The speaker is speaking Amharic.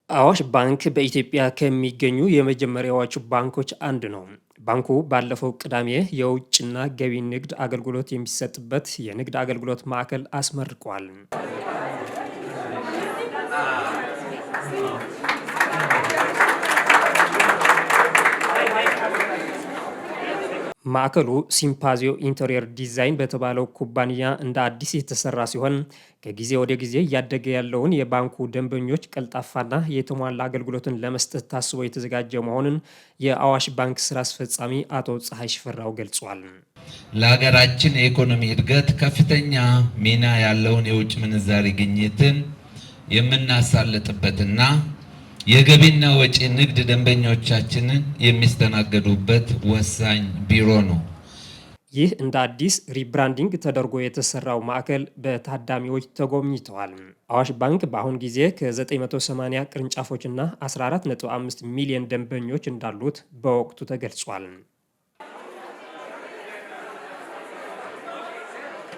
አዋሽ ባንክ በኢትዮጵያ ከሚገኙ የመጀመሪያዎቹ ባንኮች አንዱ ነው። ባንኩ ባለፈው ቅዳሜ የውጭና ገቢ ንግድ አገልግሎት የሚሰጥበት የንግድ አገልግሎት ማዕከል አስመርቋል። ማዕከሉ ሲምፓዚዮ ኢንተሪየር ዲዛይን በተባለው ኩባንያ እንደ አዲስ የተሰራ ሲሆን ከጊዜ ወደ ጊዜ እያደገ ያለውን የባንኩ ደንበኞች ቀልጣፋና የተሟላ አገልግሎትን ለመስጠት ታስቦ የተዘጋጀ መሆኑን የአዋሽ ባንክ ስራ አስፈጻሚ አቶ ፀሐይ ሽፈራው ገልጿል። ለሀገራችን የኢኮኖሚ እድገት ከፍተኛ ሚና ያለውን የውጭ ምንዛሪ ግኝትን የምናሳልጥበትና የገቢና ወጪ ንግድ ደንበኞቻችንን የሚስተናገዱበት ወሳኝ ቢሮ ነው። ይህ እንደ አዲስ ሪብራንዲንግ ተደርጎ የተሰራው ማዕከል በታዳሚዎች ተጎብኝተዋል። አዋሽ ባንክ በአሁን ጊዜ ከ980 ቅርንጫፎችና 14.5 ሚሊዮን ደንበኞች እንዳሉት በወቅቱ ተገልጿል።